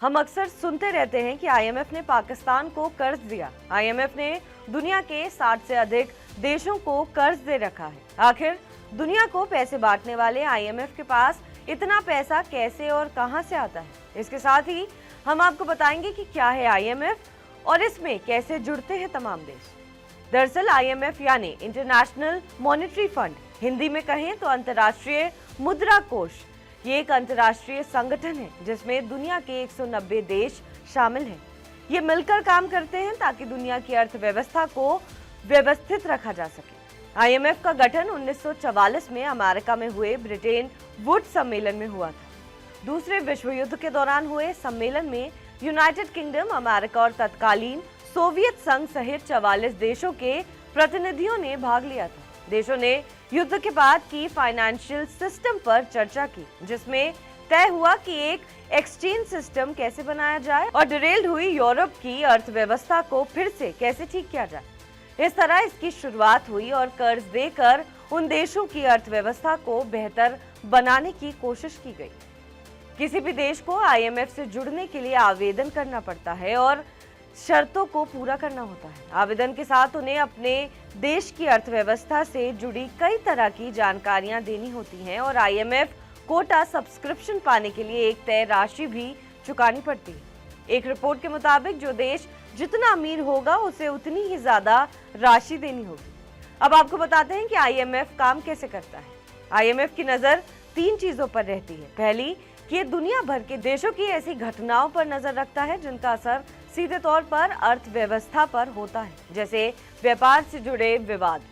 हम अक्सर सुनते रहते हैं कि आईएमएफ ने पाकिस्तान को कर्ज दिया। आईएमएफ ने दुनिया के 60 से अधिक देशों को कर्ज दे रखा है। आखिर दुनिया को पैसे बांटने वाले आईएमएफ के पास इतना पैसा कैसे और कहां से आता है? इसके साथ ही हम आपको बताएंगे कि क्या है आईएमएफ और इसमें कैसे जुड़ते हैं तमाम देश। दरअसल आईएमएफ यानी इंटरनेशनल मॉनेटरी फंड, हिंदी में कहें तो अंतर्राष्ट्रीय मुद्रा कोष, ये एक अंतर्राष्ट्रीय संगठन है जिसमें दुनिया के 190 देश शामिल हैं। ये मिलकर काम करते हैं ताकि दुनिया की अर्थव्यवस्था को व्यवस्थित रखा जा सके। आईएमएफ का गठन 1944 में अमेरिका में हुए ब्रिटेन वुड्स सम्मेलन में हुआ था। दूसरे विश्व युद्ध के दौरान हुए सम्मेलन में यूनाइटेड किंगडम, अमेरिका और तत्कालीन सोवियत संघ सहित 44 देशों के प्रतिनिधियों ने भाग लिया था। देशों ने युद्ध के बाद की फाइनेंशियल सिस्टम पर चर्चा की, जिसमें तय हुआ कि एक एक्सचेंज सिस्टम कैसे बनाया जाए और डिरेल्ड हुई यूरोप की अर्थव्यवस्था को फिर से कैसे ठीक किया जाए। इस तरह इसकी शुरुआत हुई और कर्ज देकर उन देशों की अर्थव्यवस्था को बेहतर बनाने की कोशिश की गई। किसी भी देश को आईएमएफ से जुड़ने के लिए आवेदन करना पड़ता है और शर्तों को पूरा करना होता है। आवेदन के साथ उन्हें अपने देश की अर्थव्यवस्था से जुड़ी कई तरह की जानकारियां देनी होती हैं और आईएमएफ कोटा सब्सक्रिप्शन पाने के लिए एक तय राशि भी चुकानी पड़ती है। एक रिपोर्ट के मुताबिक जो देश जितना अमीर होगा उसे उतनी ही ज्यादा राशि देनी होगी। अब आपको बताते हैं कि आईएमएफ काम कैसे करता है। आईएमएफ की नजर 3 चीजों पर रहती है। पहली कि ये दुनिया भर के देशों की ऐसी घटनाओं पर नजर रखता है जिनका असर सीधे तौर पर अर्थव्यवस्था पर होता है, जैसे व्यापार से जुड़े विवाद।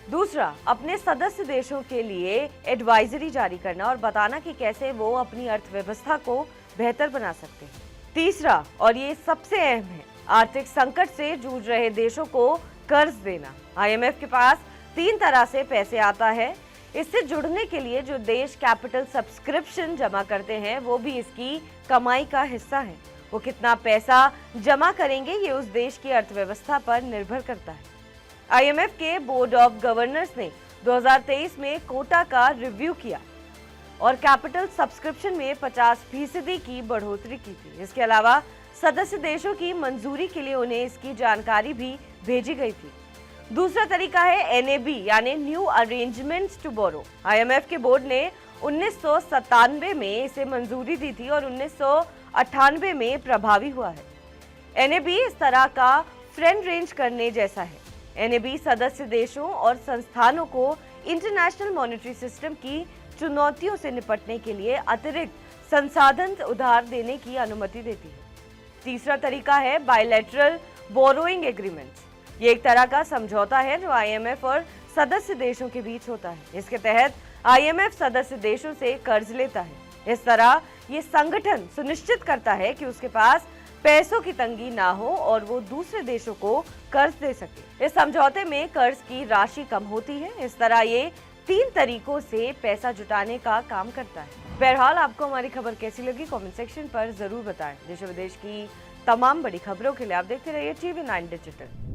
दूसरा, अपने सदस्य देशों के लिए एडवाइजरी जारी करना और बताना कि कैसे वो अपनी अर्थव्यवस्था को बेहतर बना सकते हैं। तीसरा, और ये सबसे अहम है, आर्थिक संकट से जूझ रहे देशों को कर्ज देना। आईएमएफ के पास 3 तरह से पैसे आता है। इससे जुड़ने के लिए जो देश कैपिटल सब्सक्रिप्शन जमा करते हैं वो भी इसकी कमाई का हिस्सा है। वो कितना पैसा जमा करेंगे ये उस देश की अर्थव्यवस्था पर निर्भर करता है। आईएमएफ के बोर्ड ऑफ गवर्नर्स ने 2023 में कोटा का रिव्यू किया और कैपिटल सब्सक्रिप्शन में 50% की बढ़ोतरी की थी। इसके अलावा सदस्य देशों की मंजूरी के लिए उन्हें इसकी जानकारी भी भेजी गई थी। दूसरा तरीका है एनएबी यानी new arrangements to borrow. IMF के बोर्ड ने 1997 में इसे मंजूरी दी थी और 1998 में प्रभावी हुआ है। एनएबी इस तरह का फ्रेंड रेंज करने जैसा है। एनएबी सदस्य देशों और संस्थानों को इंटरनेशनल मॉनेटरी सिस्टम की चुनौतियों से निपटने के लिए अतिरिक्त संसाधन उधार देने की अनुमति देती है। तीसरा तरीका है बायलैटरल बोरोइंग एग्रीमेंट्स। ये एक तरह का समझौता है जो आईएमएफ और सदस्य देशों के बीच होता है। इसके तहत आईएमएफ सदस्य देशों से कर्ज लेता है। इस तरह ये संगठन सुनिश्चित करता है कि उसके पास पैसों की तंगी ना हो और वो दूसरे देशों को कर्ज दे सके। इस समझौते में कर्ज की राशि कम होती है। इस तरह ये 3 तरीकों से पैसा जुटाने का काम करता है। बहरहाल आपको हमारी खबर कैसी लगी कमेंट सेक्शन पर जरूर बताएं। देश विदेश की तमाम बड़ी खबरों के लिए आप देखते रहिए TV9 डिजिटल।